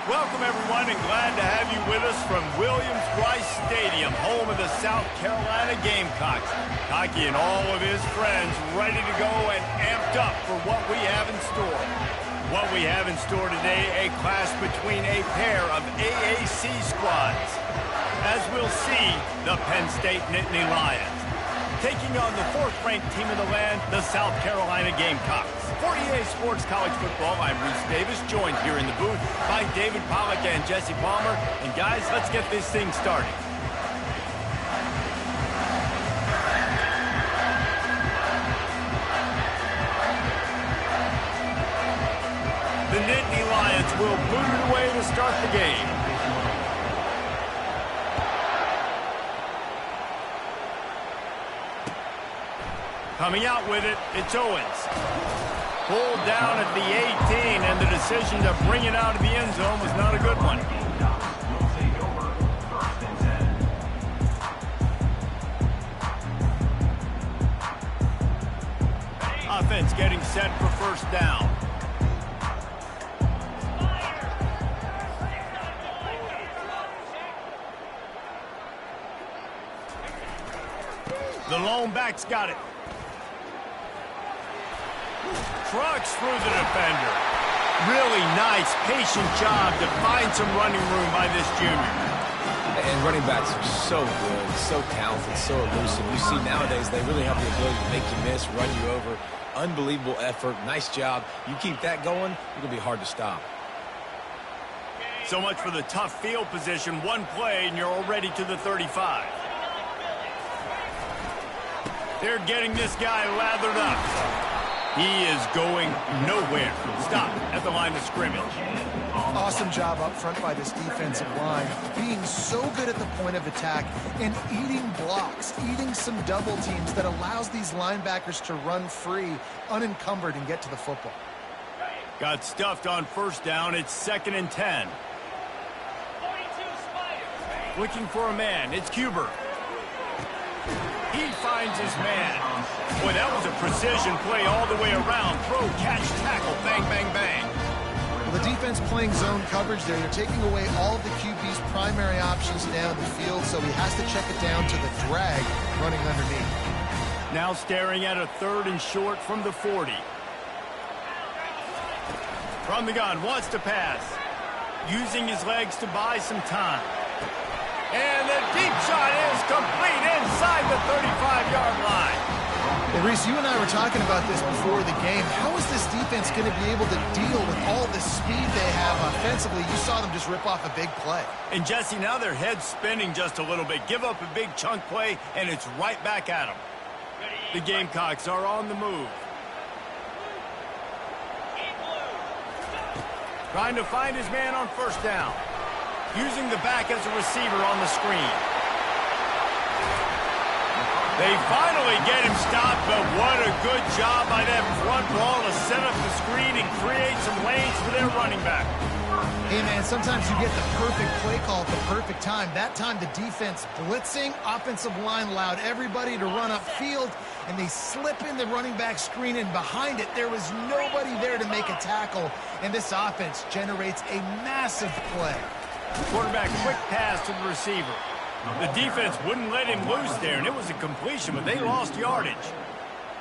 Welcome, everyone, and glad to have you with us from Williams-Brice Stadium, home of the South Carolina Gamecocks. Cocky and all of his friends ready to go and amped up for what we have in store. What we have in store today, a clash between a pair of AAC squads. As we'll see, the Penn State Nittany Lions taking on the fourth-ranked team of the land, the South Carolina Gamecocks. For EA Sports College Football, I'm Reese Davis, joined here in the booth by David Pollack and Jesse Palmer. And guys, let's get this thing started. The Nittany Lions will boot it away to start the game. Coming out with it, it's Owens. Pulled down at the 18, and the decision to bring it out of the end zone was not a good one. Offense getting set for first down. The lone back's got it. Trucks through the defender. Really nice, patient job to find some running room by this junior. And running backs are so good, so talented, so elusive. You see nowadays they really have the ability to make you miss, run you over. Unbelievable effort, nice job. You keep that going, it'll be hard to stop. So much for the tough field position. One play and you're already to the 35. They're getting this guy lathered up. He is going nowhere. Stop at the line of scrimmage. Awesome job up front by this defensive line, being so good at the point of attack and eating blocks, eating some double teams that allows these linebackers to run free, unencumbered, and get to the football. Got stuffed on first down. It's 2nd and 10. Looking for a man. It's Cuber. He finds his man. Boy, that was a precision play all the way around. Throw, catch, tackle, bang, bang, bang. Well, the defense playing zone coverage there. They're taking away all of the QB's primary options down the field, so he has to check it down to the drag running underneath. Now staring at a 3rd and short from the 40. From the gun, wants to pass. Using his legs to buy some time. And the deep shot is complete inside the 35-yard line. Well, Reese, you and I were talking about this before the game. How is this defense going to be able to deal with all the speed they have offensively? You saw them just rip off a big play. And, Jesse, now their head's spinning just a little bit. Give up a big chunk play, and it's right back at them. The Gamecocks are on the move. Trying to find his man on first down. Using the back as a receiver on the screen. They finally get him stopped, but what a good job by that front ball to set up the screen and create some lanes for their running back. Hey, man, sometimes you get the perfect play call at the perfect time. That time the defense blitzing, offensive line allowed everybody to run upfield, and they slip in the running back screen, and behind it there was nobody there to make a tackle, and this offense generates a massive play. Quarterback quick pass to the receiver. The defense wouldn't let him loose there, and it was a completion, but they lost yardage.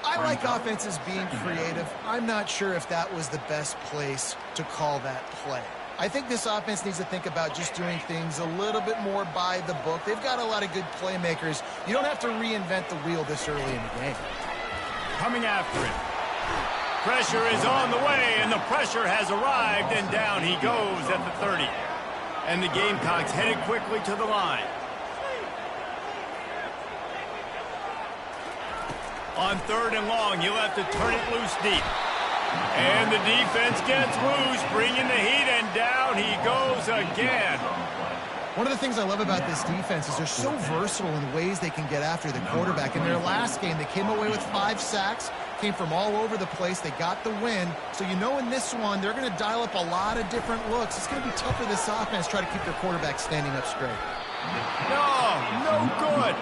I like offenses being creative. I'm not sure if that was the best place to call that play. I think this offense needs to think about just doing things a little bit more by the book. They've got a lot of good playmakers. You don't have to reinvent the wheel this early in the game. Coming after it. Pressure is on the way, and the pressure has arrived, and down he goes at the 30. And the Gamecocks headed quickly to the line. On 3rd and long, he'll have to turn it loose deep. And the defense gets loose, bringing the heat, and down he goes again. One of the things I love about this defense is they're so versatile in ways they can get after the quarterback. In their last game, they came away with 5 sacks, came from all over the place. They got the win. So you know in this one, they're going to dial up a lot of different looks. It's going to be tough for this offense to try to keep their quarterback standing up straight. No good.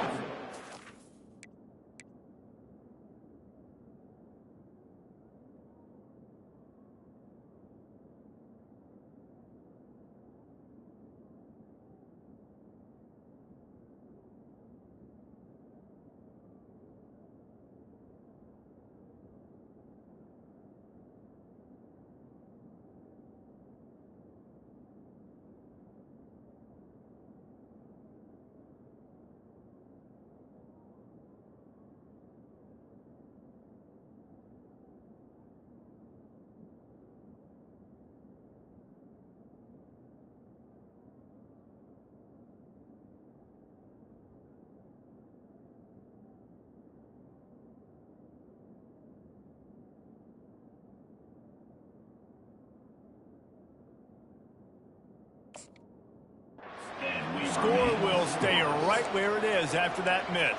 right where it is after that miss.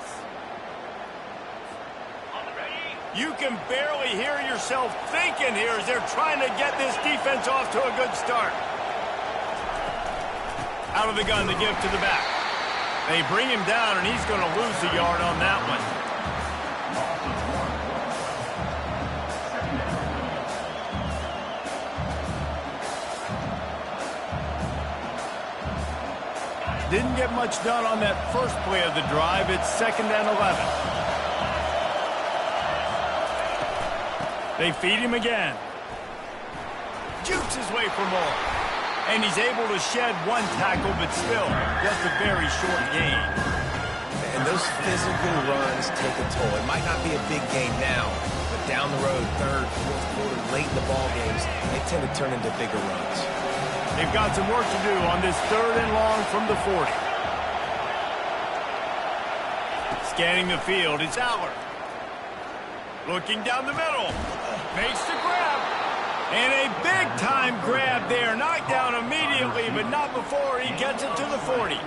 You can barely hear yourself thinking here as they're trying to get this defense off to a good start. Out of the gun, the give to the back. They bring him down, and he's going to lose a yard on that one. Didn't get much done on that first play of the drive. It's 2nd and 11. They feed him again. Jukes his way for more. And he's able to shed one tackle, but still just a very short gain. And those physical runs take a toll. It might not be a big gain now, but down the road, 3rd, 4th quarter, late in the ball games, they tend to turn into bigger runs. They've got some work to do on this 3rd and long from the 40. Scanning the field, it's Aller. Looking down the middle. Makes the grab. And a big-time grab there. Knocked down immediately, but not before he gets it to the 40.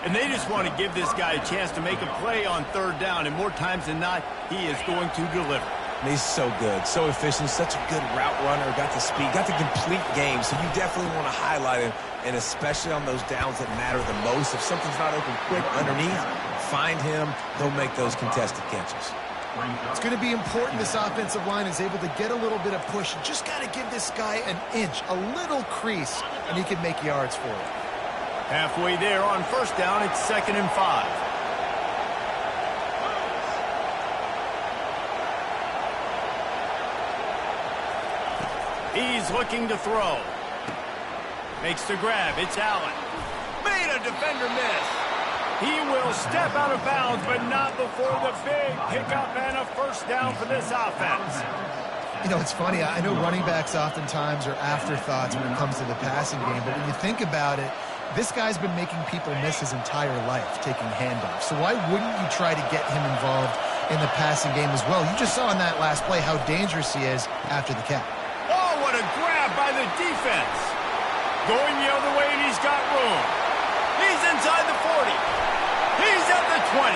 And they just want to give this guy a chance to make a play on 3rd down. And more times than not, he is going to deliver. And he's so good, so efficient, such a good route runner, got the speed, got the complete game. So you definitely want to highlight him, and especially on those downs that matter the most. If something's not open quick underneath, find him. He'll make those contested catches. It's going to be important this offensive line is able to get a little bit of push. You just got to give this guy an inch, a little crease, and he can make yards for it. Halfway there on 1st down, it's 2nd and 5. He's looking to throw. Makes the grab. It's Allen. Made a defender miss. He will step out of bounds, but not before the big pickup and a 1st down for this offense. You know, it's funny. I know running backs oftentimes are afterthoughts when it comes to the passing game, but when you think about it, this guy's been making people miss his entire life taking handoffs. So why wouldn't you try to get him involved in the passing game as well? You just saw in that last play how dangerous he is after the catch. Oh, what a grab by the defense. Going the other way, and he's got room. He's inside the 40. He's at the 20.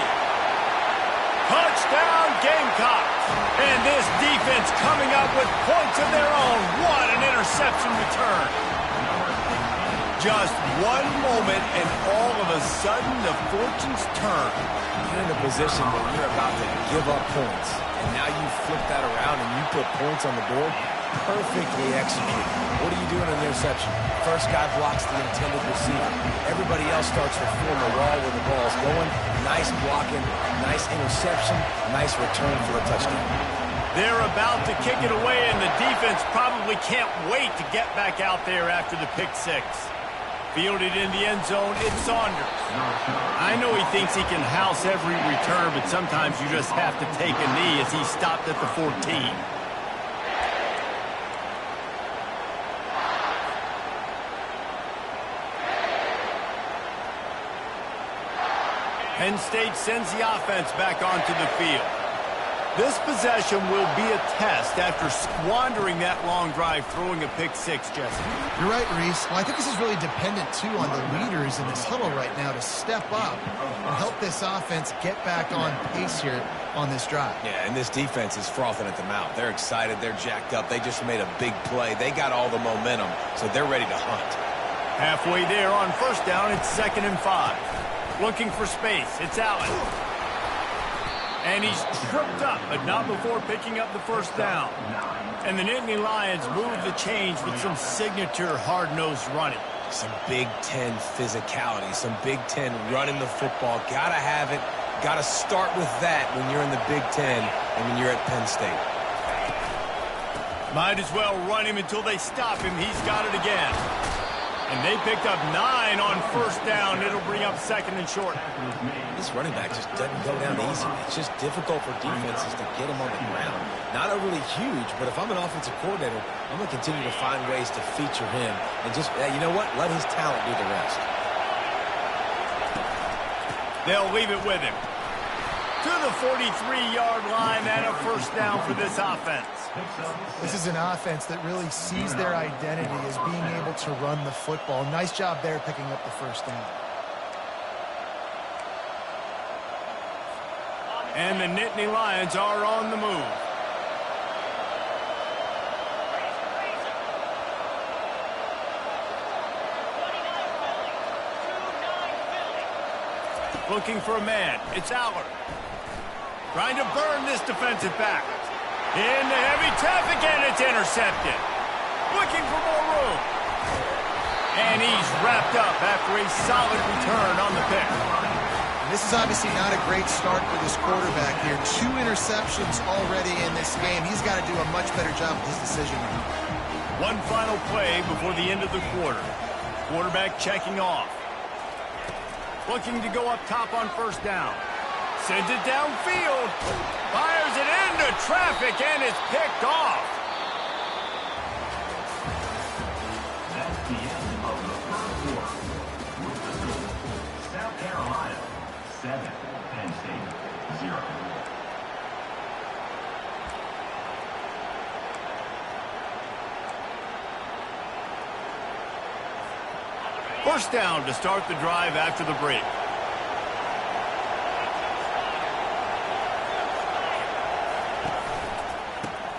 Touchdown, Gamecocks. And this defense coming up with points of their own. What an interception return. Just one moment, and all of a sudden, the fortunes turn. You're in a position where you're about to give up points, and now you flip that around and you put points on the board. Perfectly executed. What do you do in an interception? First guy blocks the intended receiver. Everybody else starts to form a wall where the ball's going. Nice blocking, nice interception, nice return for a touchdown. They're about to kick it away, and the defense probably can't wait to get back out there after the pick 6. Fielded in the end zone, it's Saunders. I know he thinks he can house every return, but sometimes you just have to take a knee as he stopped at the 14. Penn State sends the offense back onto the field. This possession will be a test after squandering that long drive, throwing a pick 6, Jesse. You're right, Reese. Well, I think this is really dependent, too, on the leaders in this huddle right now to step up and help this offense get back on pace here on this drive. Yeah, and this defense is frothing at the mouth. They're excited. They're jacked up. They just made a big play. They got all the momentum, so they're ready to hunt. Halfway there on 1st down, it's 2nd and 5. Looking for space. It's Allen. And he's tripped up, but not before picking up the 1st down. And the Nittany Lions move the change with some signature hard-nosed running. Some Big Ten physicality, some Big Ten running the football. Gotta have it. Gotta start with that when you're in the Big Ten and when you're at Penn State. Might as well run him until they stop him. He's got it again. And they picked up 9 on 1st down. It'll bring up 2nd and short. This running back just doesn't go down easy. It's just difficult for defenses to get him on the ground. Not overly huge, but if I'm an offensive coordinator, I'm going to continue to find ways to feature him. And just, you know what? Let his talent do the rest. They'll leave it with him. To the 43-yard line and a 1st down for this offense. This is an offense that really sees their identity as being able to run the football. Nice job there picking up the 1st down. And the Nittany Lions are on the move. Looking for a man. It's Aller. Trying to burn this defensive back. Into heavy traffic, and it's intercepted. Looking for more room. And he's wrapped up after a solid return on the pick. This is obviously not a great start for this quarterback here. 2 interceptions already in this game. He's got to do a much better job with his decision making. One final play before the end of the quarter. Quarterback checking off. Looking to go up top on first down. Sends it downfield. Fires it into traffic, and it's picked off. That's the end of the first quarter. With the score, South Carolina 7, Penn State 0. First down to start the drive after the break.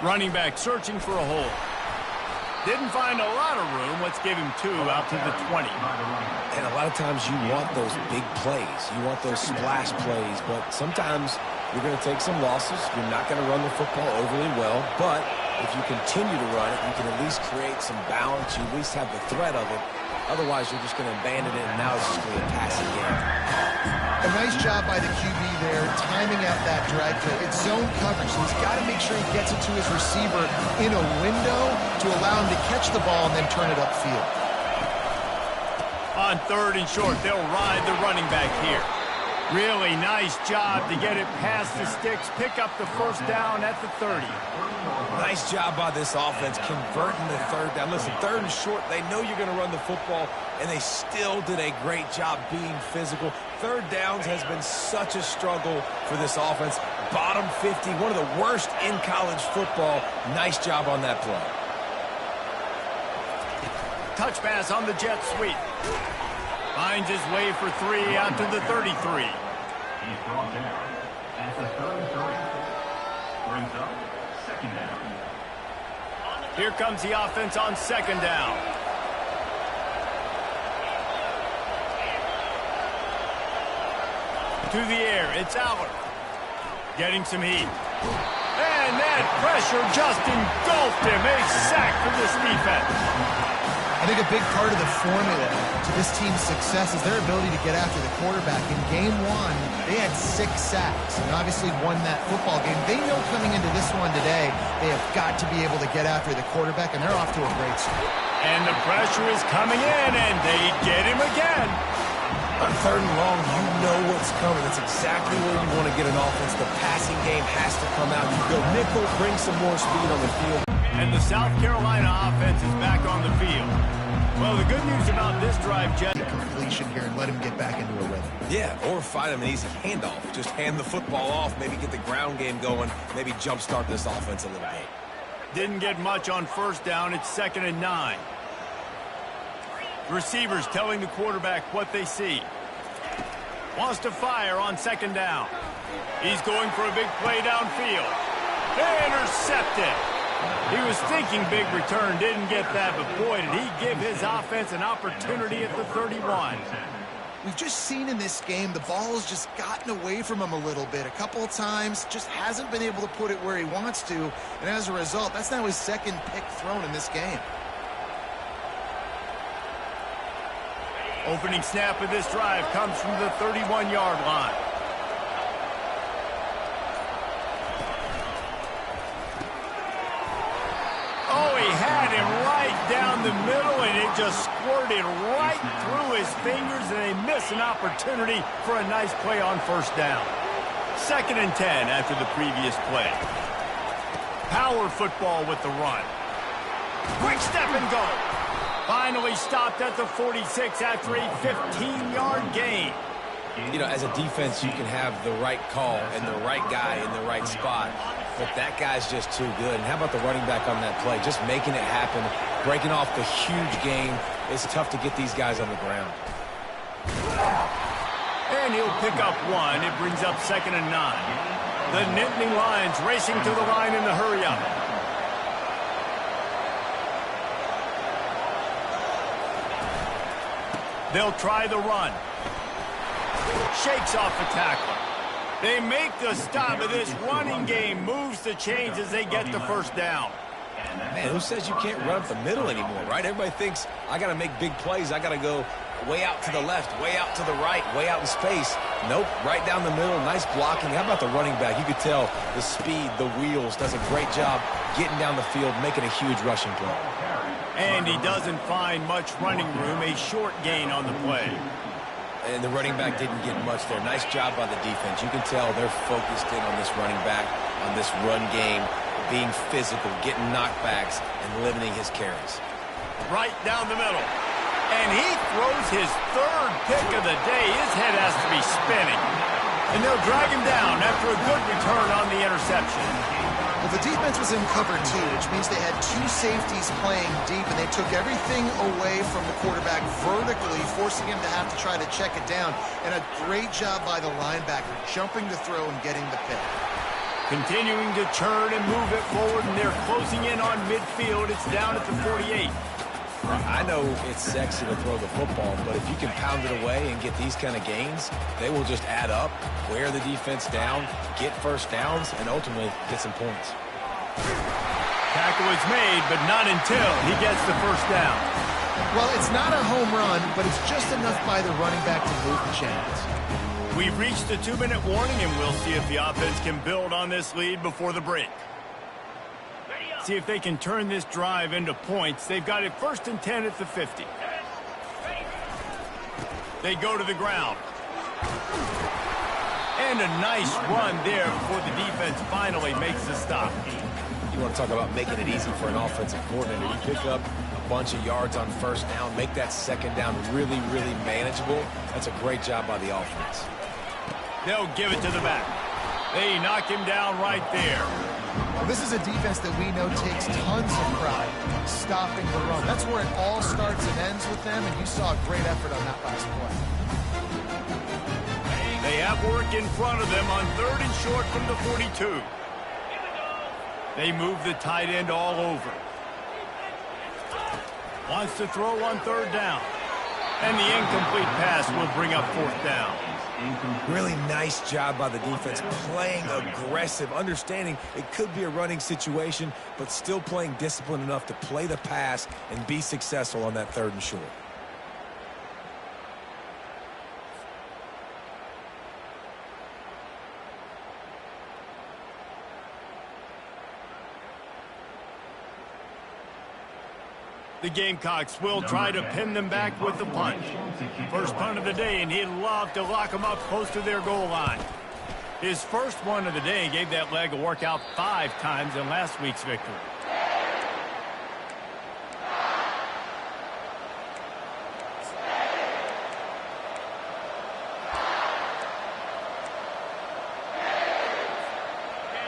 Running back searching for a hole. Didn't find a lot of room. Let's give him 2 out to the 20. And a lot of times you want those big plays. You want those splash plays. But sometimes you're going to take some losses. You're not going to run the football overly well. But if you continue to run it, you can at least create some balance. You at least have the threat of it. Otherwise, you're just going to abandon it, and now it's just going to be a passing game. A nice job by the QB there, timing out that drag throw. It's zone coverage, so he's got to make sure he gets it to his receiver in a window to allow him to catch the ball and then turn it upfield. On 3rd and short, they'll ride the running back here. Really nice job to get it past the sticks, pick up the first down at the 30. Nice job by this offense converting the 3rd down. Listen, 3rd and short, they know you're going to run the football, and they still did a great job being physical. 3rd downs has been such a struggle for this offense. Bottom 50, one of the worst in college football. Nice job on that play. Touch pass on the jet sweep. Finds his way for 3 out to the 33. He's brought down at the 33. Brings up 2nd down. Here comes the offense on 2nd down. To the air, it's Aller. Getting some heat. And that pressure just engulfed him. A sack for this defense. I think a big part of the formula to this team's success is their ability to get after the quarterback. In game 1, they had 6 sacks and obviously won that football game. They know coming into this one today, they have got to be able to get after the quarterback, and they're off to a great start. And the pressure is coming in, and they get him again. On 3rd and long, you know what's coming. That's exactly where you want to get an offense. The passing game has to come out. You go nickel, bring some more speed on the field. And the South Carolina offense is back on the field. Well, the good news about this drive, Jet. Completion here and let him get back into a rhythm. Yeah, or find him an easy handoff. Just hand the football off, maybe get the ground game going, maybe jumpstart this offense a little bit. Didn't get much on first down. It's 2nd and 9. Receivers telling the quarterback what they see. Wants to fire on 2nd down. He's going for a big play downfield. Intercepted. He was thinking big return, didn't get that, but boy, did he give his offense an opportunity at the 31. We've just seen in this game the ball has just gotten away from him a little bit. A couple of times, just hasn't been able to put it where he wants to, and as a result, that's now his 2nd pick thrown in this game. Opening snap of this drive comes from the 31-yard line. Oh, he had him right down the middle, and it just squirted right through his fingers, and they miss an opportunity for a nice play on first down. 2nd and 10 after the previous play. Power football with the run. Quick step and go. Finally stopped at the 46 after a 15-yard gain. You know, as a defense, you can have the right call and the right guy in the right spot, but that guy's just too good. And how about the running back on that play? Just making it happen, breaking off the huge game. It's tough to get these guys on the ground. And he'll pick up 1. It brings up 2nd and 9. The Nittany Lions racing to the line in the hurry-up. They'll try the run. Shakes off the tackler. They make the stop of this running game. Moves the chains as they get the first down. Man, who says you can't run up the middle anymore, right? Everybody thinks I got to make big plays. I got to go way out to the left, way out to the right, way out in space. Nope, right down the middle. Nice blocking. How about the running back? You could tell the speed, the wheels, does a great job getting down the field, making a huge rushing play. And he doesn't find much running room. A short gain on the play. And the running back didn't get much there. Nice job by the defense. You can tell they're focused in on this running back, on this run game, being physical, getting knockbacks, and limiting his carries. Right down the middle. And he throws his third pick of the day. His head has to be spinning. And they'll drag him down after a good return on the interception. Well, the defense was in cover two, which means they had two safeties playing deep, and they took everything away from the quarterback vertically, forcing him to have to try to check it down. And a great job by the linebacker, jumping to throw and getting the pick. Continuing to turn and move it forward, and they're closing in on midfield. It's down at the 48. I know it's sexy to throw the football, but if you can pound it away and get these kind of gains, they will just add up, wear the defense down, get first downs, and ultimately get some points. Tackle is made, but not until he gets the first down. Well, it's not a home run, but it's just enough by the running back to move the chains. We've reached the 2-minute warning, and we'll see if the offense can build on this lead before the break. See if they can turn this drive into points. They've got it 1st and 10 at the 50. They go to the ground. And a nice run there before the defense finally makes the stop. You want to talk about making it easy for an offensive coordinator. You pick up a bunch of yards on first down, make that second down really, really manageable. That's a great job by the offense. They'll give it to the back. They knock him down right there. Well, this is a defense that we know takes tons of pride stopping the run. That's where it all starts and ends with them, and you saw a great effort on that last play. They have work in front of them on 3rd and short from the 42. They move the tight end all over. Wants to throw on 3rd down. And the incomplete pass will bring up 4th down. Really nice job by the defense, playing aggressive, understanding it could be a running situation, but still playing disciplined enough to play the pass and be successful on that 3rd and short. The Gamecocks will try to pin them back with the punt. First punt of the day, and he'd love to lock them up close to their goal line. His first one of the day gave that leg a workout 5 times in last week's victory.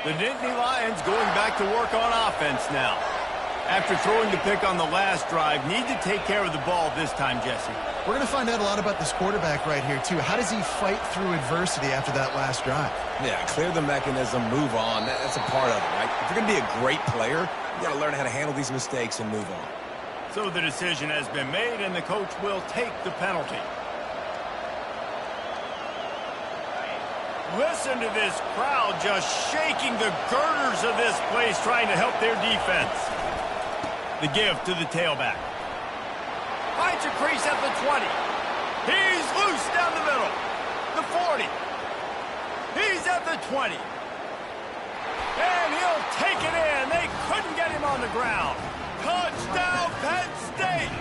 The Nittany Lions going back to work on offense now. After throwing the pick on the last drive, need to take care of the ball this time, Jesse. We're going to find out a lot about this quarterback right here, too. How does he fight through adversity after that last drive? Yeah, clear the mechanism, move on. That's a part of it, right? If you're going to be a great player, you got to learn how to handle these mistakes and move on. So the decision has been made, and the coach will take the penalty. Listen to this crowd just shaking the girders of this place, trying to help their defense. The give to the tailback. Finds a crease at the 20. He's loose down the middle. The 40. He's at the 20. And he'll take it in. They couldn't get him on the ground. Touchdown, Penn State.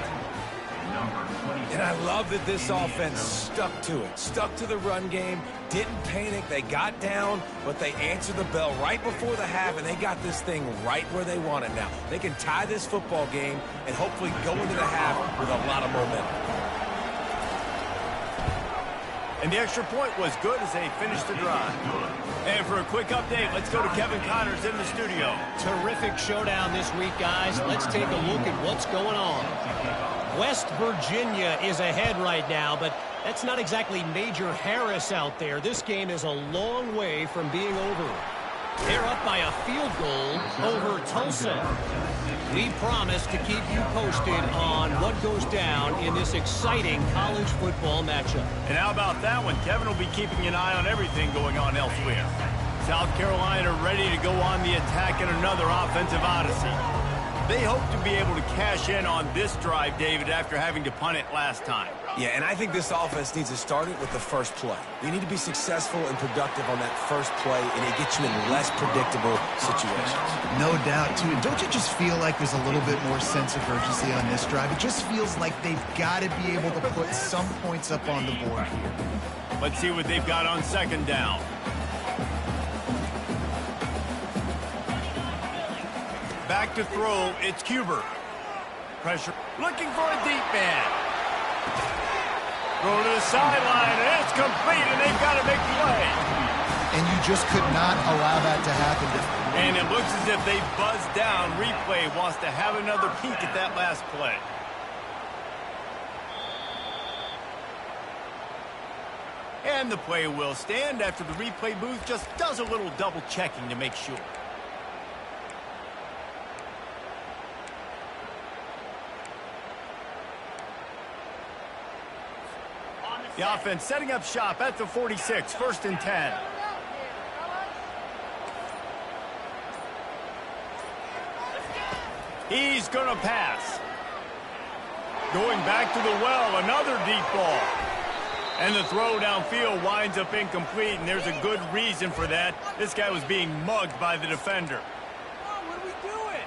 And I love that this offense stuck to it, stuck to the run game, didn't panic. They got down, but they answered the bell right before the half, and they got this thing right where they want it now. They can tie this football game and hopefully go into the half with a lot of momentum. And the extra point was good as they finished the drive. And for a quick update, let's go to Kevin Connors in the studio. Terrific showdown this week, guys. Let's take a look at what's going on. West Virginia is ahead right now, but that's not exactly Major Harris out there. This game is a long way from being over. They're up by a field goal over Tulsa. We promise to keep you posted on what goes down in this exciting college football matchup. And how about that one? Kevin will be keeping an eye on everything going on elsewhere. South Carolina ready to go on the attack in another offensive odyssey. They hope to be able to cash in on this drive, David, after having to punt it last time. Yeah, and I think this offense needs to start it with the first play. You need to be successful and productive on that first play, and it gets you in less predictable situations. No doubt, too. And don't you just feel like there's a little bit more sense of urgency on this drive? It just feels like they've got to be able to put some points up on the board here. Let's see what they've got on second down. Back to throw, it's Cuber. Pressure, looking for a deep man. Throw to the sideline, and it's complete, and they've got a big play. And you just could not allow that to happen. And it looks as if they buzzed down. Replay wants to have another peek at that last play. And the play will stand after the replay booth just does a little double checking to make sure. The offense setting up shop at the 46, 1st and 10. He's going to pass. Going back to the well, another deep ball. And the throw downfield winds up incomplete, and there's a good reason for that. This guy was being mugged by the defender. What are we doing?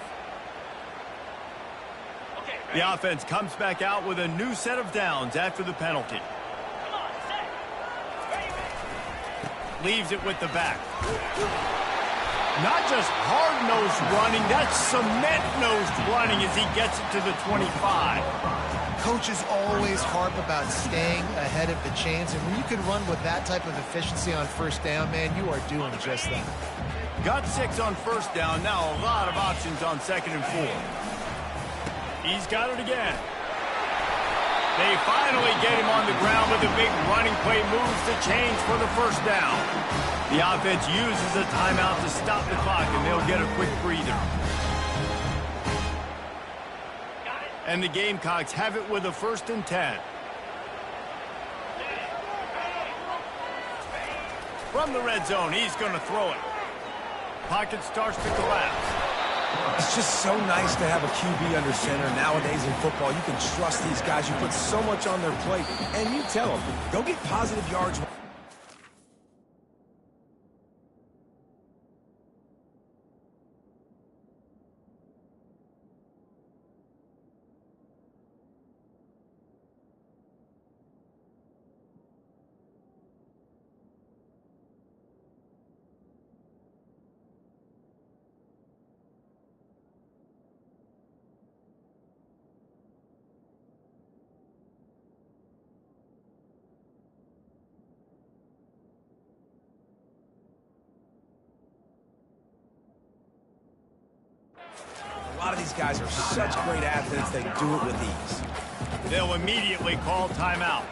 The offense comes back out with a new set of downs after the penalty. Leaves it with the back. Not just hard-nosed running, that's cement-nosed running as he gets it to the 25. Coaches always harp about staying ahead of the chains, and when you can run with that type of efficiency on first down, man, you are doing just that. Got 6 on first down, now a lot of options on 2nd and 4. He's got it again. They finally get him on the ground with a big running play, moves the chains for the first down. The offense uses a timeout to stop the clock, and they'll get a quick breather. And the Gamecocks have it with a 1st and 10. From the red zone, he's going to throw it. Pocket starts to collapse. It's just so nice to have a QB under center. Nowadays in football, you can trust these guys. You put so much on their plate, and you tell them, go get positive yards. A lot of these guys are such great athletes, they do it with ease. They'll immediately call timeout.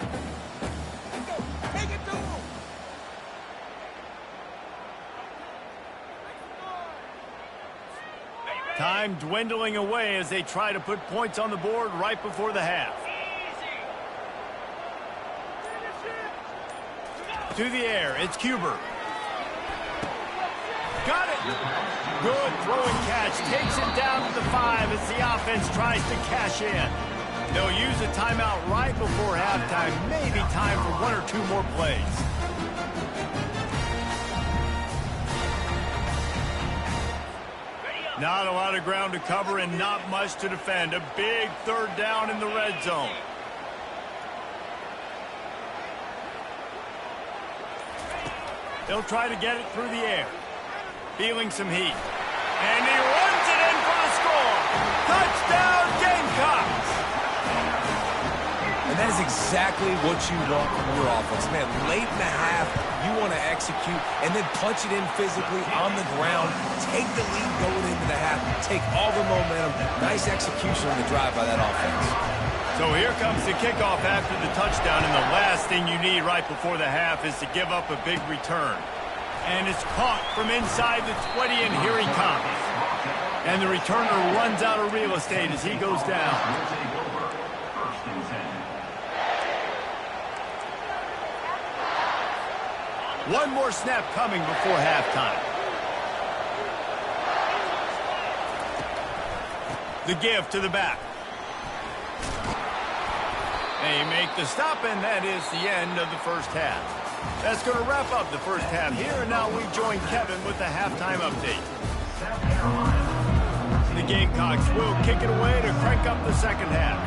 Take it to him. Time dwindling away as they try to put points on the board right before the half. To the air, it's Cuber. Got it! Good throwing catch, takes it down to the 5 as the offense tries to cash in. They'll use a timeout right before halftime, maybe time for 1 or 2 more plays. Not a lot of ground to cover and not much to defend. A big 3rd down in the red zone. They'll try to get it through the air. Feeling some heat. And he runs it in for the score. Touchdown, Gamecocks! And that is exactly what you want from your offense. Man, late in the half, you want to execute and then punch it in physically on the ground. Take the lead going into the half. Take all the momentum. Nice execution on the drive by that offense. So here comes the kickoff after the touchdown, and the last thing you need right before the half is to give up a big return. And it's caught from inside the 20, and here he comes. And the returner runs out of real estate as he goes down. One more snap coming before halftime. The give to the back. They make the stop, and that is the end of the first half. That's going to wrap up the first half here, and now we join Kevin with the halftime update. The Gamecocks will kick it away to crank up the second half.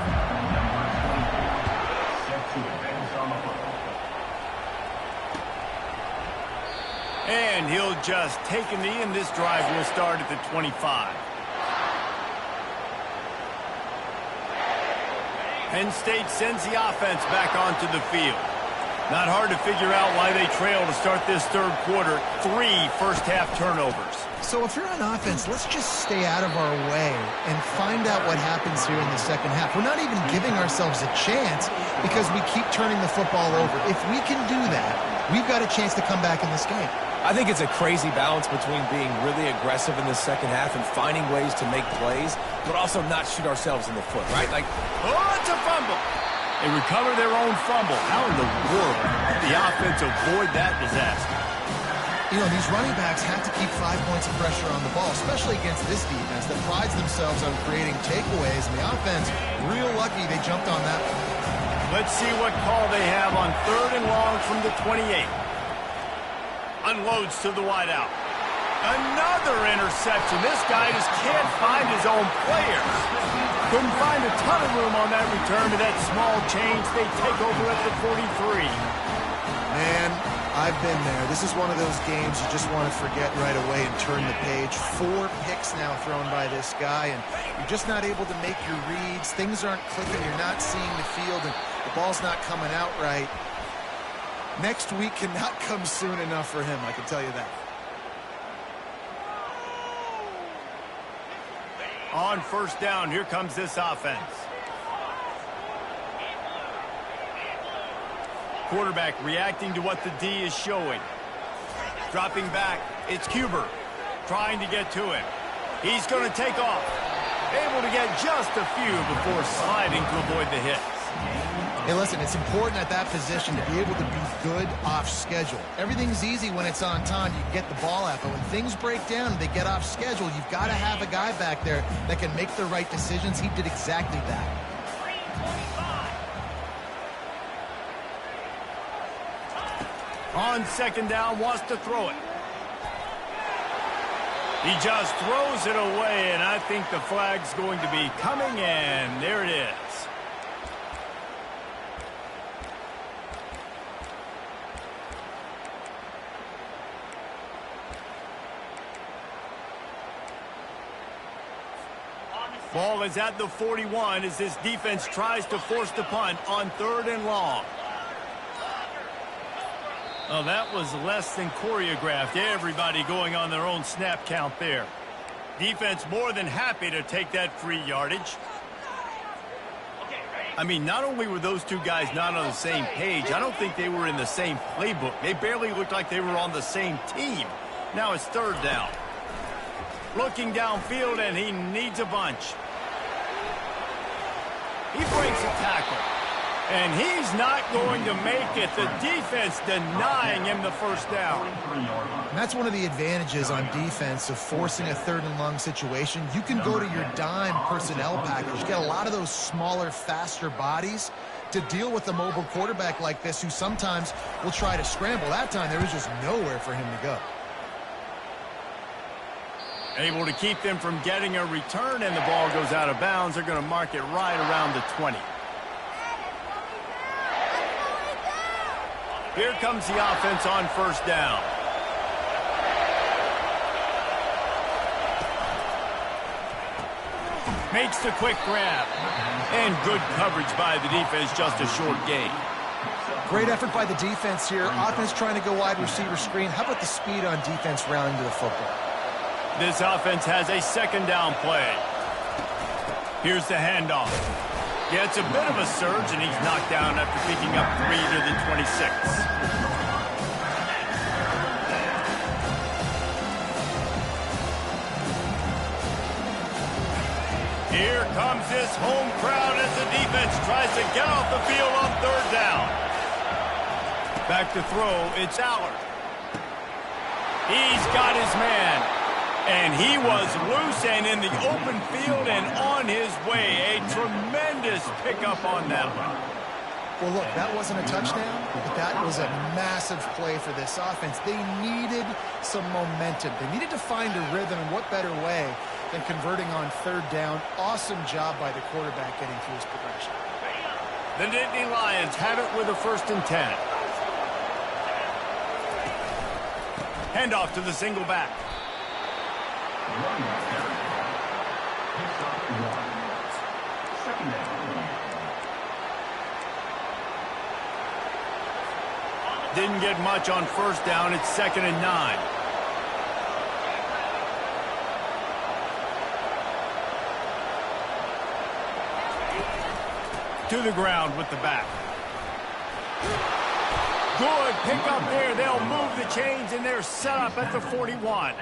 And he'll just take a knee, and this drive will start at the 25. Penn State sends the offense back onto the field. Not hard to figure out why they trail to start this third quarter. 3 first-half turnovers. So if you're on offense, let's just stay out of our way and find out what happens here in the second half. We're not even giving ourselves a chance because we keep turning the football over. If we can do that, we've got a chance to come back in this game. I think it's a crazy balance between being really aggressive in the second half and finding ways to make plays, but also not shoot ourselves in the foot, right? Oh, it's a fumble. They recover their own fumble. How in the world did the offense avoid that disaster? You know, these running backs have to keep 5 points of pressure on the ball, especially against this defense that prides themselves on creating takeaways. And the offense, real lucky they jumped on that one. Let's see what call they have on 3rd and long from the 28. Unloads to the wideout. Another interception. This guy just can't find his own players. Couldn't find a ton of room on that return to that small change. They take over at the 43. Man, I've been there. This is one of those games you just want to forget right away and turn the page. 4 picks now thrown by this guy, and you're just not able to make your reads. Things aren't clicking. You're not seeing the field, and the ball's not coming out right. Next week cannot come soon enough for him, I can tell you that. On first down, here comes this offense. Quarterback reacting to what the D is showing. Dropping back, it's Cuber trying to get to him. He's going to take off. Able to get just a few before sliding to avoid the hit. Hey, listen, it's important at that position to be able to be good off schedule. Everything's easy when it's on time. You can get the ball out, but when things break down and they get off schedule, you've got to have a guy back there that can make the right decisions. He did exactly that. On second down, wants to throw it. He just throws it away, and I think the flag's going to be coming, and there it is. Ball is at the 41 as this defense tries to force the punt on 3rd and long. Oh, that was less than choreographed. Everybody going on their own snap count there. Defense more than happy to take that free yardage. I mean, not only were those two guys not on the same page, I don't think they were in the same playbook. They barely looked like they were on the same team. Now it's 3rd down. Looking downfield, and he needs a bunch. He breaks a tackle. And he's not going to make it. The defense denying him the first down. And that's one of the advantages on defense of forcing a 3rd and long situation. You can go to your dime personnel package. Get a lot of those smaller, faster bodies to deal with a mobile quarterback like this who sometimes will try to scramble. That time there was just nowhere for him to go. Able to keep them from getting a return, and the ball goes out of bounds. They're going to mark it right around the 20. Here comes the offense on first down. Makes the quick grab. And good coverage by the defense, just a short gain. Great effort by the defense here. Offense trying to go wide receiver screen. How about the speed on defense rallying to the football? This offense has a second down play. Here's the handoff. Gets a bit of a surge, and he's knocked down after picking up 3 to the 26. Here comes this home crowd as the defense tries to get off the field on third down. Back to throw, it's Allard. He's got his man. And he was loose and in the open field and on his way. A tremendous pickup on that one. Well, look, that wasn't a touchdown, but that was a massive play for this offense. They needed some momentum. They needed to find a rhythm, and what better way than converting on third down. Awesome job by the quarterback getting through his progression. The Nittany Lions have it with a 1st and 10. Handoff to the single back. Didn't get much on 1st down. It's 2nd and 9. To the ground with the back. Good pickup there. They'll move the chains, and they're set up at the 41.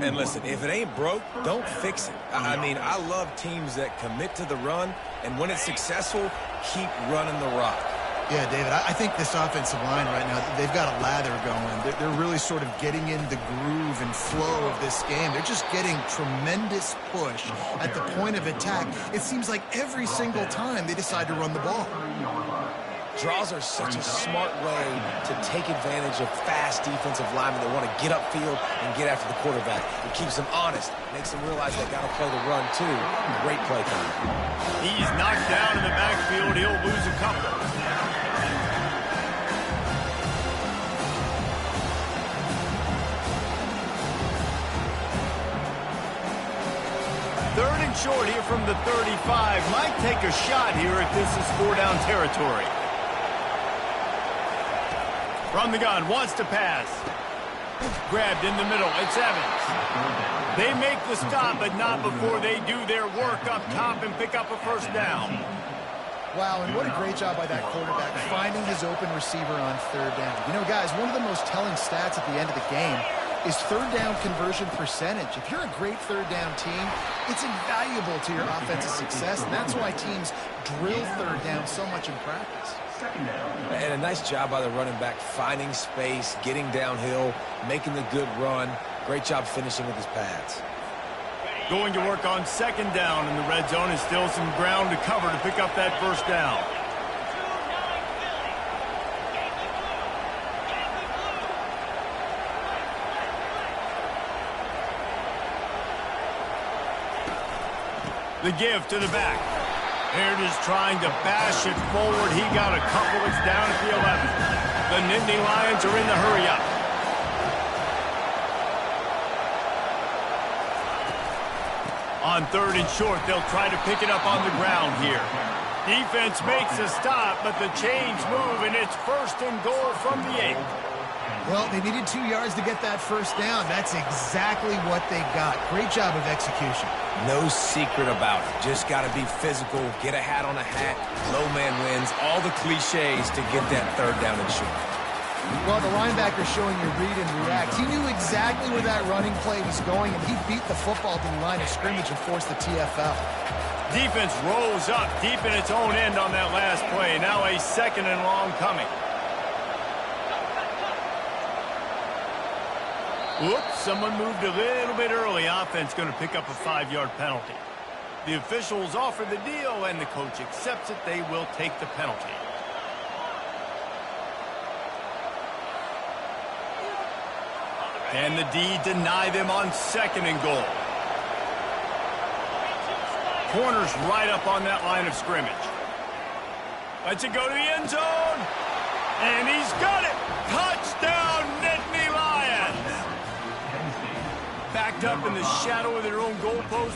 And listen, if it ain't broke, don't fix it. I mean, I love teams that commit to the run, and when it's successful, keep running the rock. Yeah, David, I think this offensive line right now, they've got a lather going. They're really sort of getting in the groove and flow of this game. They're just getting tremendous push at the point of attack. It seems like every single time they decide to run the ball. Draws are such a smart way to take advantage of fast defensive linemen that want to get upfield and get after the quarterback. It keeps them honest, makes them realize they got to play the run too. Great play time. He's knocked down in the backfield. He'll lose a couple. Third and short here from the 35. Might take a shot here if this is 4-down territory. From the gun, wants to pass. Grabbed in the middle, it's Evans. They make the stop, but not before they do their work up top and pick up a 1st down. Wow, and what a great job by that quarterback finding his open receiver on 3rd down. You know, guys, one of the most telling stats at the end of the game is 3rd down conversion percentage. If you're a great 3rd down team, it's invaluable to your offensive success, and that's why teams drill 3rd down so much in practice. And a nice job by the running back, finding space, getting downhill, making the good run. Great job finishing with his pads. Going to work on 2nd down in the red zone, and still some ground to cover to pick up that 1st down. The give to the back. Baird is trying to bash it forward. He got a couple. It's down at the 11. The Nittany Lions are in the hurry-up. On 3rd and short, they'll try to pick it up on the ground here. Defense makes a stop, but the chains move, and it's 1st and goal from the 8. Well, they needed 2 yards to get that 1st down. That's exactly what they got. Great job of execution. No secret about it. Just got to be physical, get a hat on a hat, low man wins, all the cliches to get that 3rd down and short. Well, the linebacker showing you read and react. He knew exactly where that running play was going, and he beat the football to the line of scrimmage and forced the TFL. Defense rolls up deep in its own end on that last play. Now a 2nd and long coming. Whoops, someone moved a little bit early. Offense going to pick up a 5-yard penalty. The officials offer the deal, and the coach accepts it. They will take the penalty. Can the D deny them on 2nd and goal? Corner's right up on that line of scrimmage. Lets it go to the end zone. And he's got it. Touchdown, Nittany Lions. Backed up in the shadow of their own goalpost,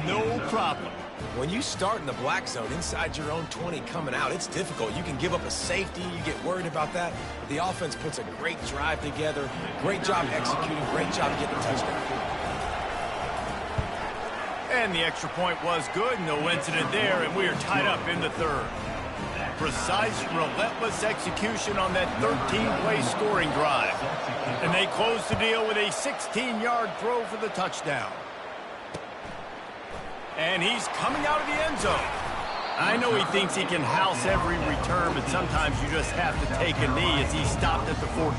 no problem. When you start in the black zone inside your own 20 coming out, it's difficult. You can give up a safety. You get worried about that. But the offense puts a great drive together. Great job executing. Great job getting the touchdown. And the extra point was good. No incident there, and we are tied up in the 3rd. Precise, relentless execution on that 13-play scoring drive. And they close the deal with a 16-yard throw for the touchdown. And he's coming out of the end zone. I know he thinks he can house every return, but sometimes you just have to take a knee as he stopped at the 14.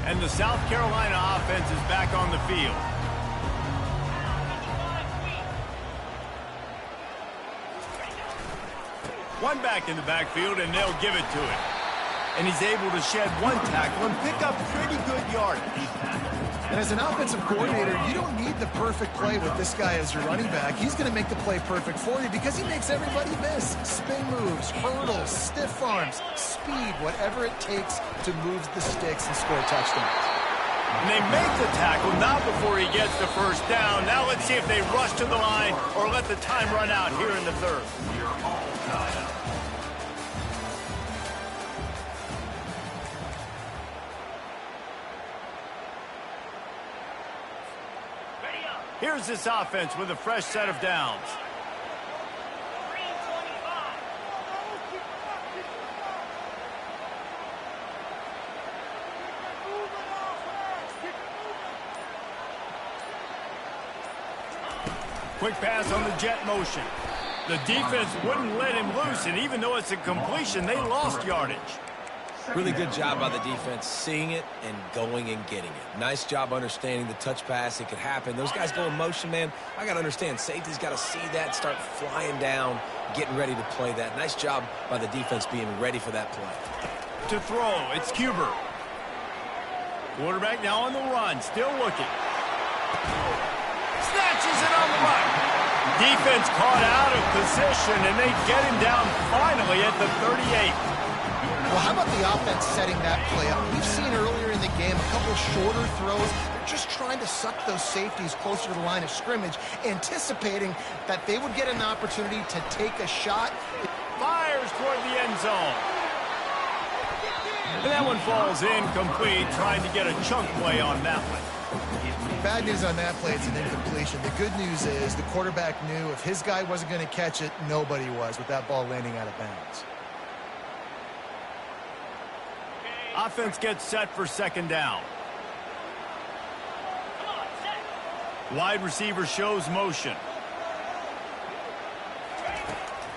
And the South Carolina offense is back on the field. One back in the backfield, and they'll give it to him. And he's able to shed one tackle and pick up pretty good yardage. And as an offensive coordinator, you don't need the perfect play with this guy as your running back. He's going to make the play perfect for you because he makes everybody miss. Spin moves, hurdles, stiff arms, speed, whatever it takes to move the sticks and score touchdowns. And they make the tackle, not before he gets the first down. Now let's see if they rush to the line or let the time run out here in the third. Here's this offense with a fresh set of downs. Quick pass on the jet motion. The defense wouldn't let him loose, and even though it's a completion, they lost yardage. Really good job by the defense seeing it and going and getting it. Nice job understanding the touch pass. It could happen. Those guys go in motion, man. I got to understand. Safety's got to see that, start flying down, getting ready to play that. Nice job by the defense being ready for that play. To throw, it's Cuber. Quarterback now on the run, still looking. Snatches it on the run. Defense caught out of position, and they get him down finally at the 38. Well, how about the offense setting that play up? We've seen earlier in the game a couple shorter throws. They're just trying to suck those safeties closer to the line of scrimmage, anticipating that they would get an opportunity to take a shot. Fires toward the end zone. And that one falls incomplete, trying to get a chunk play on that one. Bad news on that play, it's an incompletion. The good news is the quarterback knew if his guy wasn't going to catch it, nobody was with that ball landing out of bounds. Offense gets set for second down. Wide receiver shows motion.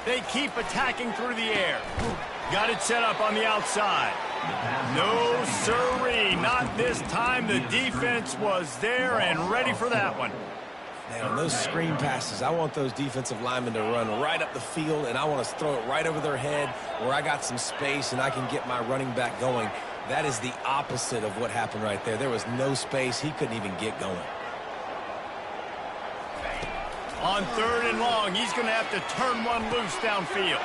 They keep attacking through the air. Got it set up on the outside. No sirree, not this time. The defense was there and ready for that one. Man, on those screen passes, I want those defensive linemen to run right up the field, and I want to throw it right over their head where I got some space and I can get my running back going. That is the opposite of what happened right there. There was no space. He couldn't even get going. On third and long, he's going to have to turn one loose downfield.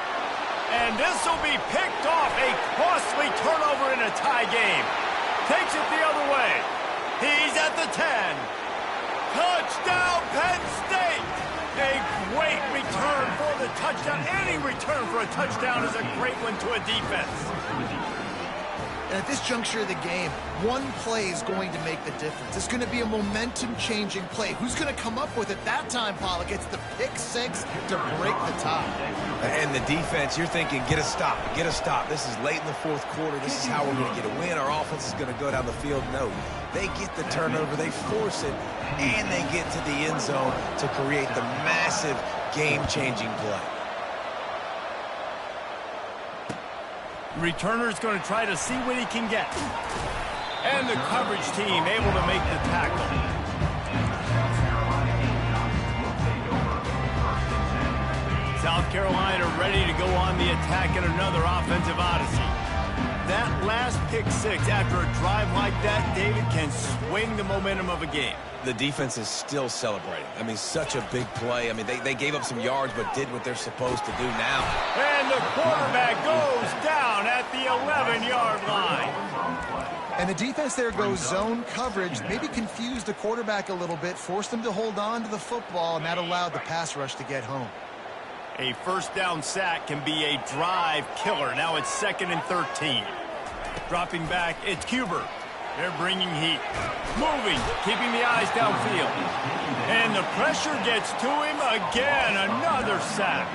And this will be picked off. A costly turnover in a tie game. Takes it the other way. He's at the 10. Touchdown, Penn State! A great return for the touchdown. Any return for a touchdown is a great one to a defense. And at this juncture of the game, one play is going to make the difference. It's going to be a momentum-changing play. Who's going to come up with it that time, Pollock? It's the pick six to break the tie. And the defense, you're thinking, get a stop, get a stop. This is late in the fourth quarter. This is how we're going to get a win. Our offense is going to go down the field. No, they get the turnover, they force it, and they get to the end zone to create the massive game-changing play. Returner's going to try to see what he can get. And the coverage team able to make the tackle. South Carolina ready to go on the attack in another offensive odyssey. That last pick six after a drive like that, David, can swing the momentum of a game. The defense is still celebrating. I mean, such a big play. I mean, they gave up some yards but did what they're supposed to do now. And the quarterback goes down at the 11-yard line. And the defense there goes zone coverage, maybe confused the quarterback a little bit, forced him to hold on to the football, and that allowed the pass rush to get home. A first down sack can be a drive killer. Now it's 2nd and 13. Dropping back, it's Cuber. They're bringing heat. Moving, keeping the eyes downfield. And the pressure gets to him again. Another sack.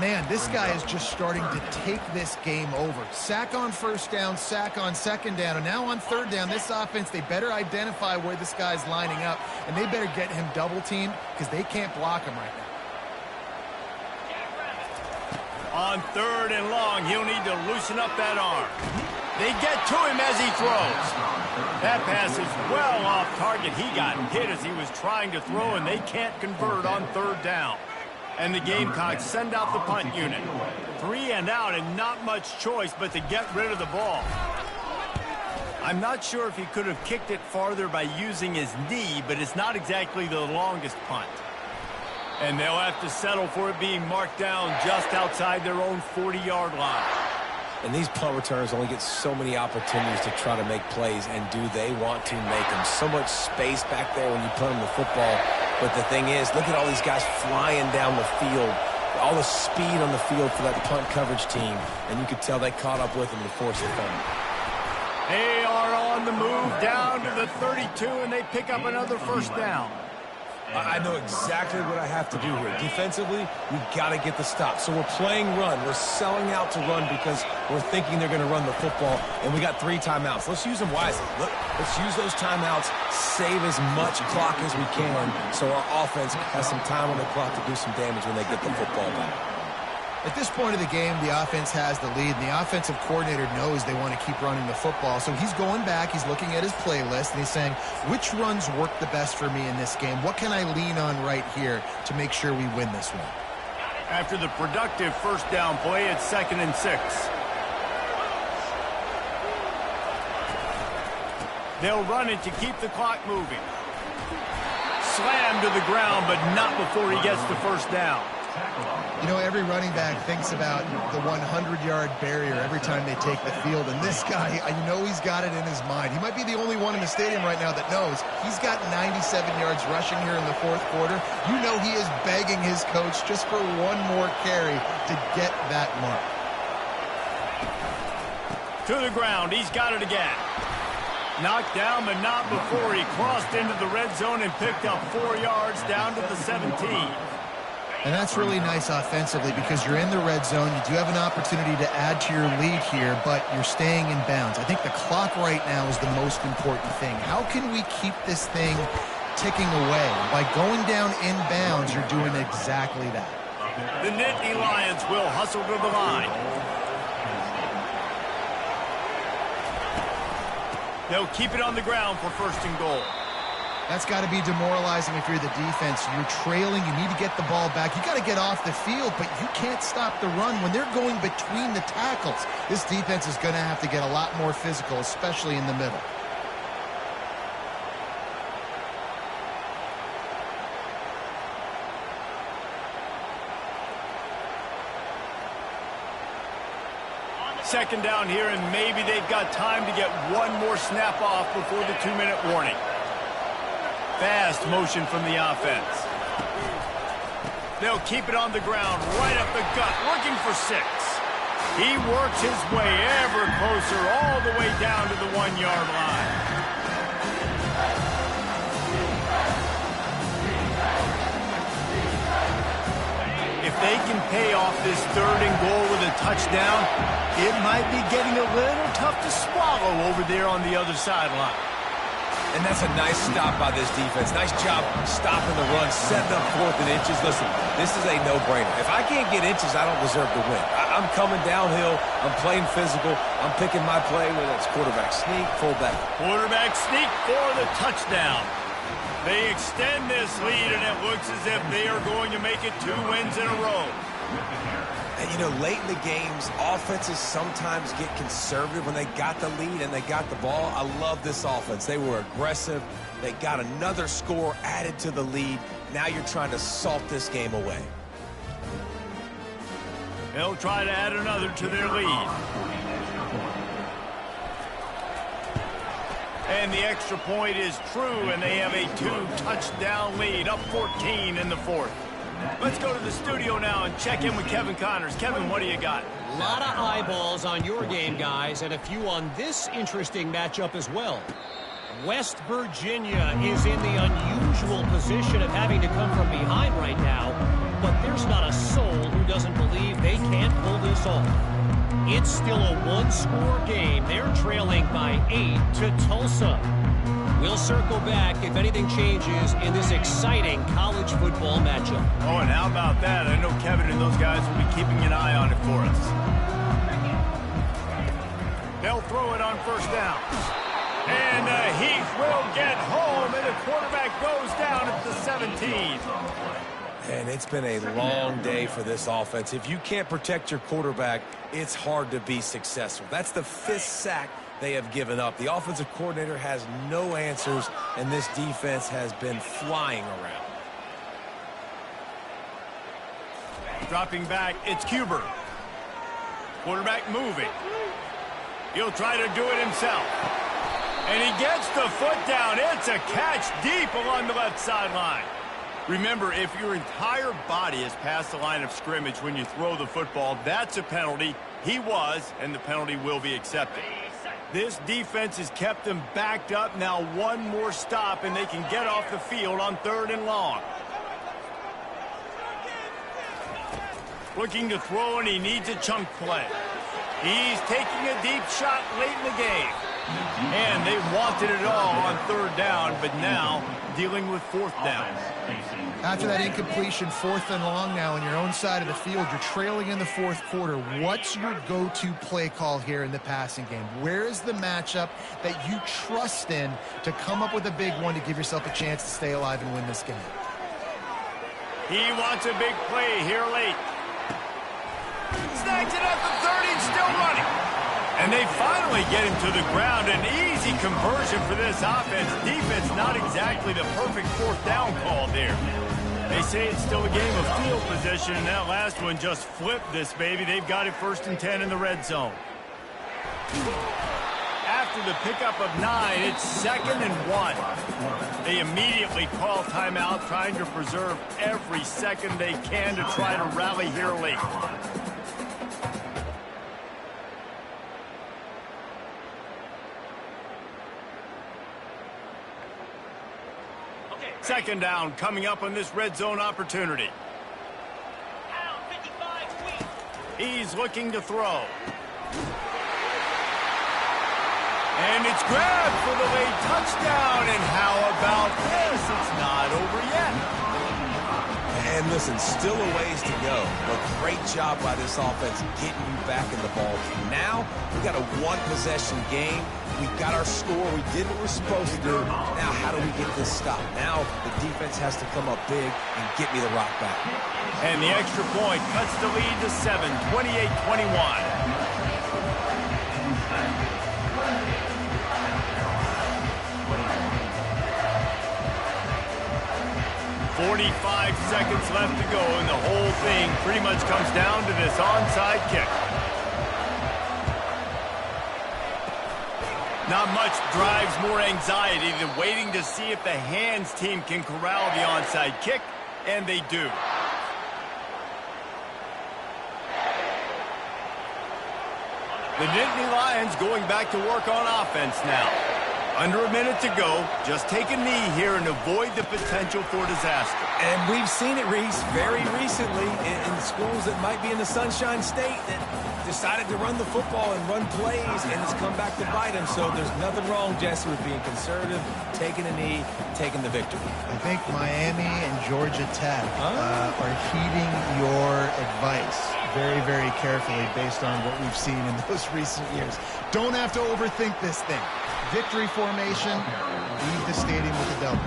Man, this guy is just starting to take this game over. Sack on first down, sack on second down, and now on third down, this offense, they better identify where this guy's lining up, and they better get him double-teamed because they can't block him right now. On third and long, he'll need to loosen up that arm. They get to him as he throws. That pass is well off target. He got hit as he was trying to throw, and they can't convert on third down. And the Gamecocks send out the punt unit. 3 and out and not much choice but to get rid of the ball. I'm not sure if he could have kicked it farther by using his knee, but it's not exactly the longest punt. And they'll have to settle for it being marked down just outside their own 40-yard line. And these punt returners only get so many opportunities to try to make plays, and do they want to make them? So much space back there when you punt them the football. But the thing is, look at all these guys flying down the field, all the speed on the field for that punt coverage team, and you could tell they caught up with them to force the fumble. They are on the move down to the 32, and they pick up another first down. I know exactly what I have to do here. Defensively, we've got to get the stop. So we're playing run. We're selling out to run because we're thinking they're going to run the football, and we got 3 timeouts. Let's use them wisely. Let's use those timeouts, save as much clock as we can so our offense has some time on the clock to do some damage when they get the football back. At this point of the game, the offense has the lead, and the offensive coordinator knows they want to keep running the football. So he's going back, he's looking at his playlist, and he's saying, which runs work the best for me in this game? What can I lean on right here to make sure we win this one? After the productive first down play, it's 2nd and 6. They'll run it to keep the clock moving. Slammed to the ground, but not before he gets the first down. You know, every running back thinks about the 100-yard barrier every time they take the field, and this guy, I know he's got it in his mind. He might be the only one in the stadium right now that knows he's got 97 yards rushing here in the fourth quarter. You know he is begging his coach just for one more carry to get that mark. To the ground, he's got it again. Knocked down, but not before he crossed into the red zone and picked up 4 yards down to the 17. And that's really nice offensively because you're in the red zone. You do have an opportunity to add to your lead here, but you're staying in bounds. I think the clock right now is the most important thing. How can we keep this thing ticking away? By going down in bounds, you're doing exactly that. The Nittany Lions will hustle to the line. They'll keep it on the ground for 1st and goal. That's got to be demoralizing if you're the defense. You're trailing. You need to get the ball back. You got to get off the field, but you can't stop the run. When they're going between the tackles, this defense is going to have to get a lot more physical, especially in the middle. Second down here, and maybe they've got time to get one more snap off before the 2-minute warning. Fast motion from the offense. They'll keep it on the ground, right up the gut, looking for 6. He works his way ever closer, all the way down to the 1-yard line. If they can pay off this 3rd and goal with a touchdown, it might be getting a little tough to swallow over there on the other sideline. And that's a nice stop by this defense. Nice job stopping the run, setting up 4th and inches. Listen, this is a no-brainer. If I can't get inches, I don't deserve to win. I'm coming downhill. I'm playing physical. I'm picking my play, whether it's quarterback sneak, fullback. Quarterback sneak for the touchdown. They extend this lead, and it looks as if they are going to make it 2 wins in a row. And, you know, late in the games, offenses sometimes get conservative when they got the lead and they got the ball. I love this offense. They were aggressive. They got another score added to the lead. Now you're trying to salt this game away. They'll try to add another to their lead. And the extra point is true, and they have a 2-touchdown lead, up 14 in the 4th. Let's go to the studio now and check in with Kevin Connors. Kevin, what do you got? A lot of eyeballs on your game, guys, and a few on this interesting matchup as well. West Virginia is in the unusual position of having to come from behind right now, but there's not a soul who doesn't believe us off. It's still a one-score game. They're trailing by 8 to Tulsa. We'll circle back if anything changes in this exciting college football matchup. Oh, and how about that? I know Kevin and those guys will be keeping an eye on it for us. They'll throw it on first down. And Heath will get home, and the quarterback goes down at the 17. And it's been a long day for this offense. If you can't protect your quarterback, it's hard to be successful. That's the 5th sack they have given up. The offensive coordinator has no answers, and this defense has been flying around. Dropping back, it's Cuber. Quarterback moving. He'll try to do it himself. And he gets the foot down. It's a catch deep along the left sideline. Remember, if your entire body is past the line of scrimmage when you throw the football, that's a penalty. He was, and the penalty will be accepted. This defense has kept them backed up. Now one more stop, and they can get off the field on 3rd and long. Looking to throw, and he needs a chunk play. He's taking a deep shot late in the game. And they wanted it all on 3rd down, but now dealing with 4th down. After that incompletion, 4th and long now on your own side of the field, you're trailing in the 4th quarter. What's your go-to play call here in the passing game? Where is the matchup that you trust in to come up with a big one to give yourself a chance to stay alive and win this game? He wants a big play here late. Snags it at the 30, still running. And they finally get him to the ground. An easy conversion for this offense. Defense not exactly the perfect 4th down call there. They say it's still a game of field position, and that last one just flipped this baby. They've got it 1st and 10 in the red zone. After the pickup of 9, it's 2nd and 1. They immediately call timeout, trying to preserve every second they can to try to rally here late. Second down coming up on this red zone opportunity. He's looking to throw. And it's grabbed for the late touchdown. And how about this? It's not over yet. And listen, still a ways to go, but great job by this offense getting you back in the ball game. Now, we got a one-possession game. We got our score. We did what we're supposed to do. Now, how do we get this stop? Now, the defense has to come up big and get me the rock back. And the extra point cuts the lead to 7, 28-21. 45 seconds left to go, and the whole thing pretty much comes down to this onside kick. Not much drives more anxiety than waiting to see if the hands team can corral the onside kick, and they do. The Nittany Lions going back to work on offense now. Under a minute to go, just take a knee here and avoid the potential for disaster. And we've seen it, Reese, very recently in schools that might be in the Sunshine State that decided to run the football and run plays, and it's come back to bite them. So there's nothing wrong, Jesse, with being conservative, taking a knee, taking the victory. I think Miami and Georgia Tech are heeding your advice very, very carefully based on what we've seen in those recent years. Don't have to overthink this thing. Victory formation, leave the stadium with a W.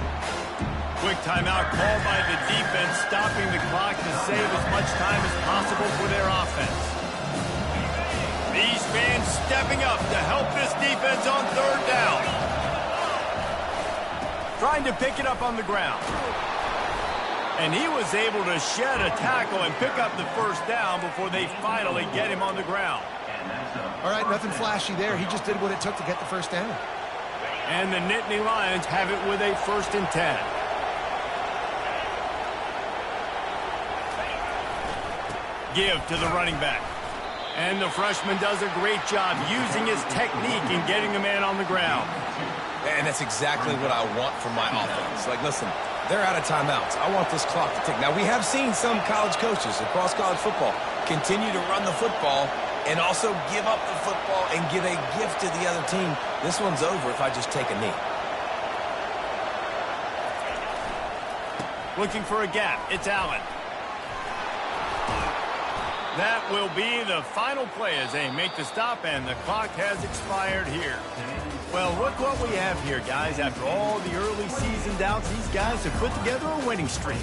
Quick timeout called by the defense, stopping the clock to save as much time as possible for their offense. These fans stepping up to help this defense on 3rd down. Trying to pick it up on the ground. And he was able to shed a tackle and pick up the 1st down before they finally get him on the ground. All right, nothing flashy there. He just did what it took to get the 1st down. And the Nittany Lions have it with a 1st and 10. Give to the running back. And the freshman does a great job using his technique and getting the man on the ground. And that's exactly what I want from my offense. Like, listen, They're out of timeouts. I want this clock to tick. Now, we have seen some college coaches across college football continue to run the football and also give up the football and give a gift to the other team. This one's over if I just take a knee. Looking for a gap. It's Allen. That will be the final play as they make the stop, and the clock has expired here. Well, look what we have here, guys. After all the early season doubts, these guys have put together a winning streak.